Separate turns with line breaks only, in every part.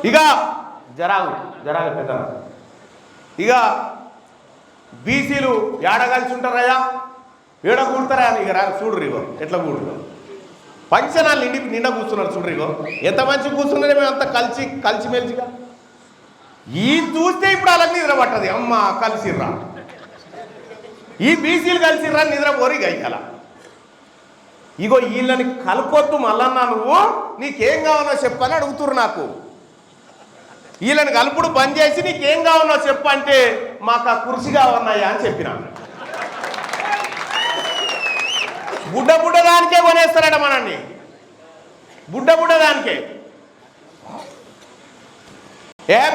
ఇక జరాగు పెద్ద ఇక బీసీలు ఏడ కలిసి ఉంటారయ్యా, ఏడ కూడతారా అని ఇక చూడరు. ఇగో ఎట్లా కూడరు, పంచనాలు నిండా కూర్చున్నారు. చూడరు ఇగో ఎంత మంచిగా కూర్చున్నారే, మేము అంతా కలిసిమెలిసిగా. ఈ చూస్తే ఇప్పుడు అలా నిద్ర పట్టది. అమ్మ కలిసిర్రా, ఈ బీసీలు కలిసిర్రా, నిద్ర పోరి గయ్యాల. ఇగో వీళ్ళని కలపొద్దు మల్లన్నా, నువ్వు నీకేం కావాలో చెప్పని అడుగుతురు నాకు. వీళ్ళని కలుపుడు బంద్ చేసి నీకేం కావాలో చెప్పు అంటే మాకు ఆ కుర్చీ కావన్నాయా అని చెప్పిన. బుడ్డ దానికే కొనేస్తారట మనల్ని, బుడ్డ దానికే.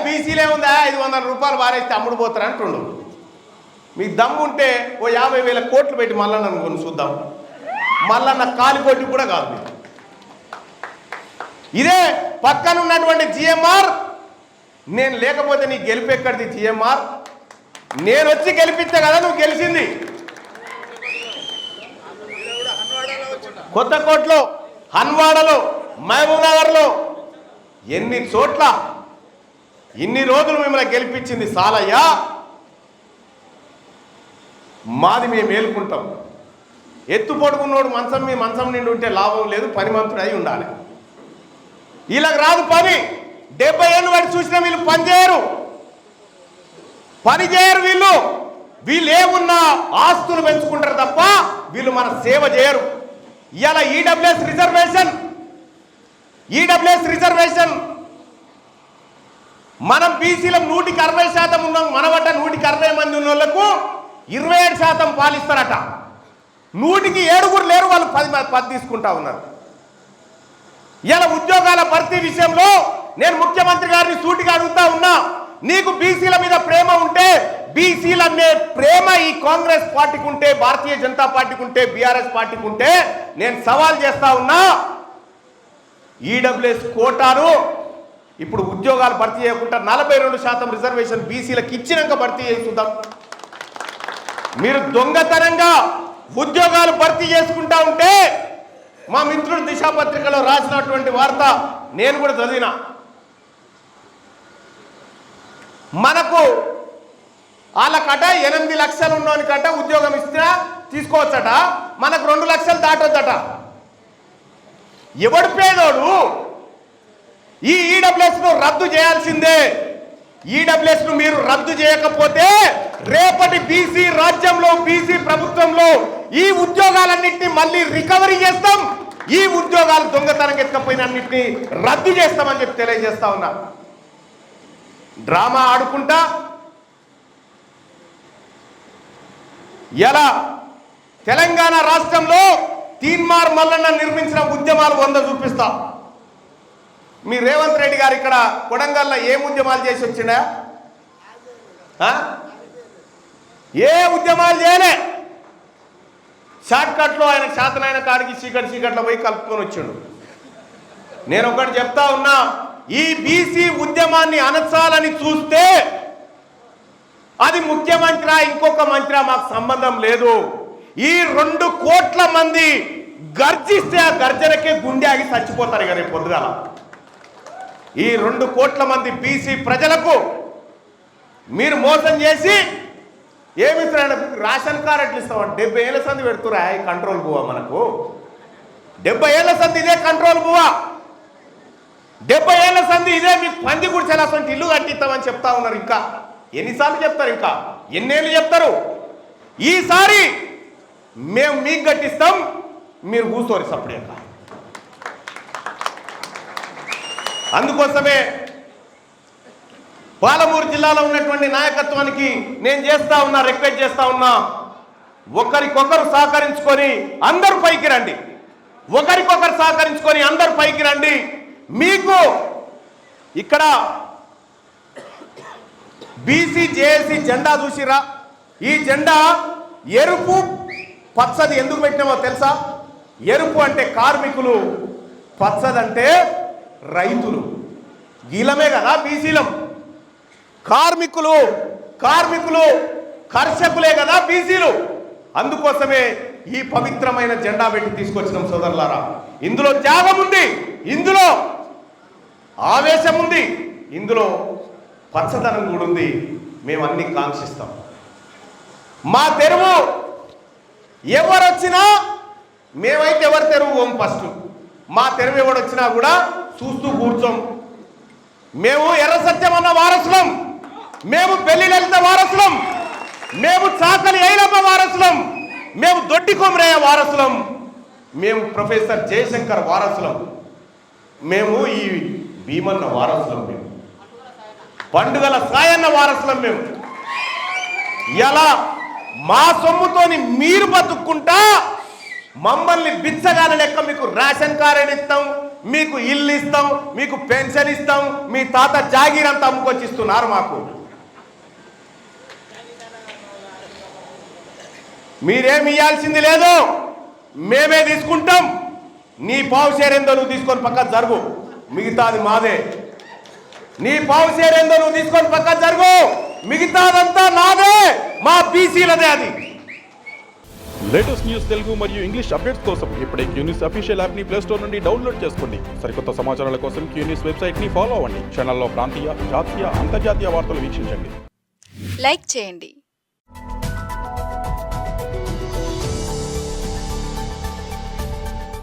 బీసీలే ఉందా 500 రూపాయలు వారేస్తే అమ్ముడు పోతారు అంటుండు. మీకు దమ్ము ఉంటే ఓ 50,000 కోట్లు పెట్టి మల్లన్న కొని చూద్దాం. మల్లన్న కాలి కొట్టి కూడా కాదు. ఇదే పక్కన ఉన్నటువంటి జిఎంఆర్, నేను లేకపోతే నీ గెలిపెక్కడిది జిఎంఆర్, నేను వచ్చి గెలిపిస్తే కదా నువ్వు గెలిచింది. కొత్తకోటలో, హన్వాడలో, మహబూబ్నగర్లో ఎన్ని చోట్ల ఇన్ని రోజులు మిమ్మల్ని గెలిపించింది సాలయ్యా. మాది మేము మేలుకుంటాం. ఎత్తు పడుకున్నోడు మంచం నిండి ఉంటే లాభం లేదు, పని మంత్రుడు అయి ఉండాలి. వీళ్ళకి రాదు పని. 70 ఏళ్ళు వాటి చూసినా వీళ్ళు పని చేయరు. వీళ్ళు ఏమున్నా ఆస్తులు పెంచుకుంటారు తప్ప వీళ్ళు మన సేవ చేయరు. ఇలా ఈడబ్ల్యూఎస్ రిజర్వేషన్ మనం బీసీలో 160% ఉన్నాం. మనబట్ట 160 మంది ఉన్న వాళ్ళకు 27% పాలిస్తారట. 100కి 7 లేరు, వాళ్ళు 10 తీసుకుంటా ఉన్నారు. ఇలా ఉద్యోగాల భర్తీ విషయంలో నేను ముఖ్యమంత్రి గారిని సూటిగా అడుగుతా ఉన్నా. నీకు బీసీల మీద ప్రేమ ఉంటే, బీసీల ప్రేమ ఈ కాంగ్రెస్ పార్టీకి ఉంటే, భారతీయ జనతా పార్టీకి ఉంటే, బీఆర్ఎస్ పార్టీకి ఉంటే నేను సవాల్ చేస్తా ఉన్నా. ఈడబ్ల్యూఎస్ కోటాను ఇప్పుడు ఉద్యోగాలు భర్తీ చేయకుండా 42% రిజర్వేషన్ బీసీలకు ఇచ్చినాక భర్తీ చేస్తుందాం. మీరు దొంగతనంగా ఉద్యోగాలు భర్తీ చేసుకుంటా ఉంటే, మా మిత్రుడు దిశాపత్రికలో రాసినటువంటి వార్త నేను కూడా చదివినా. మనకు వాళ్ళకట 8 లక్షలు ఉన్నోనికట ఉద్యోగం ఇస్తే తీసుకోవచ్చట, మనకు 2 లక్షలు దాటొద్దట. ఎవడు పేదోడు? ఈ ఈడబ్ల్యూఎస్ను రద్దు చేయాల్సిందే. ఈడబ్ల్యూఎస్ను మీరు రద్దు చేయకపోతే రేపటి బీసీ రాజ్యంలో, బీసీ ప్రభుత్వంలో ఈ ఉద్యోగాలన్నింటినీ మళ్ళీ రికవరీ చేస్తాం. ఈ ఉద్యోగాలు దొంగతనం ఎత్తకపోయిన అన్నింటినీ రద్దు చేస్తామని చెప్పి తెలియజేస్తా ఉన్నా. డ్రామా ఆడుకుంటా ఎలా తెలంగాణ రాష్ట్రంలో తీన్మార్ మల్లన్న నిర్మించిన ఉద్యమాలు 100 చూపిస్తా. మీ రేవంత్ రెడ్డి గారు ఇక్కడ కొడంగల్లో ఏం ఉద్యమాలు చేసి వచ్చిండా? ఏ ఉద్యమాలు చేయలే. షార్ట్ కట్లో ఆయన శాతనైన కాడికి చీకట్లో పోయి కలుపుకొని వచ్చిండు. నేను ఒకటి చెప్తా ఉన్నా, ఈ బీసీ ఉద్యమాన్ని అణచాలని చూస్తే అది ముఖ్యమంత్రి ఇంకొక మంత్రి మాకు సంబంధం లేదు. ఈ 2 కోట్ల మంది గర్జిస్తే ఆ గర్జనకే గుండె ఆగి చచ్చిపోతారు ఇక రేపు పొద్దుగాల. ఈ 2 కోట్ల మంది బీసీ ప్రజలకు మీరు మోసం చేసి ఏమి రేషన్ కార్డు ఎట్లా ఇస్తామంటే 70 ఏళ్ళ సంది పెడుతురా ఈ కంట్రోల్ బువ్వ. మనకు 70 ఏళ్ళ సంది ఇదే కంట్రోల్ బువ్వ. 70 ఏళ్ళ సంది ఇదే మీకు పంది గుడిచెలాసంటి ఇల్లు కట్టిస్తామని చెప్తా ఉన్నారు. ఇంకా ఎన్నిసార్లు చెప్తారు? ఇంకా ఎన్నేళ్ళు చెప్తారు? ఈసారి మేము మీకు కట్టిస్తాం, మీరు కూర్చోరు సపరేట్గా. అందుకోసమే పాలమూరు జిల్లాలో ఉన్నటువంటి నాయకత్వానికి నేను రిక్వెస్ట్ చేస్తా ఉన్నా, ఒకరికొకరు సహకరించుకొని అందరూ పైకి రండి. ఒకరికొకరు సహకరించుకొని అందరూ పైకి రండి. మీకు ఇక్కడ బీసీ జేఏసీ జెండా చూసిరా? ఈ జెండా ఎరుపు పచ్చది ఎందుకు పెట్టినామో తెలుసా? ఎరుపు అంటే కార్మికులు, పచ్చదంటే రైతులు. గీలమే కదా బీసీలం. కార్మికులు కర్షకులే కదా బీసీలు. అందుకోసమే ఈ పవిత్రమైన జెండా పెట్టి తీసుకొచ్చినాం సోదరులారా. ఇందులో త్యాగం ఉంది, ఇందులో ఆవేశం ఉంది, ఇందులో పచ్చదనం కూడా ఉంది. మేము అన్ని కాంక్షిస్తాం. మా తెరువు ఎవరొచ్చినా మేమైతే ఎవరి తెరువు ఓం ఫస్ట్. మా తెరువు ఎవడొచ్చినా కూడా చూస్తూ కూర్చోం. మేము ఎర్ర సత్యం అన్న వారసులం, మేము పెళ్లి లలిత వారసులం, మేము చాకలి ఐలమ్మ వారసులం, మేము దొడ్డి కొమరయ్య వారసులం, మేము ప్రొఫెసర్ జయశంకర్ వారసులం, మేము ఈ భీమన్న వారసులం, మేము పండుగల సాయన్న వారసులం. మేము ఎలా మా సొమ్ముతోని మీరు బతుక్కుంటా మమ్మల్ని బిచ్చగాల లెక్క మీకు రేషన్ కార్డు ఇస్తాం, మీకు ఇల్లు ఇస్తాం, మీకు పెన్షన్ ఇస్తాం, మీ తాత జాగీర్ అంతా అమ్ముకొచ్చి ఇస్తున్నారు మాకు. మీరేమి ఇవ్వాల్సింది లేదు, మేమే తీసుకుంటాం. నీ పావు షేర్ ఏందో నువ్వు తీసుకొని పక్క జరుగు, మిగతాది మాదే. నీ పావు షేర్ ఏందో నువ్వు తీసుకొని పక్క జరుగు, మిగతాదంతా నాదే, మా బీసీలదే. అది
లేటెస్ట్ న్యూస్ తెలుగు మరియు ఇంగ్లీష్ అప్డేట్స్ కోసం ఇప్పుడే క్యూన్యూస్ అఫీషియల్ యాప్ ని ప్లే స్టోర్ నుండి డౌన్లోడ్ చేసుకోండి. సరికొత్త సమాచారాల కోసం క్యూన్యూస్ వెబ్సైట్ ని ఫాలో అవ్వండి. ఛానల్లో ప్రాంతీయ, జాతీయ, అంతర్జాతీయ వార్తలు వీక్షించండి.
లైక్ చేయండి.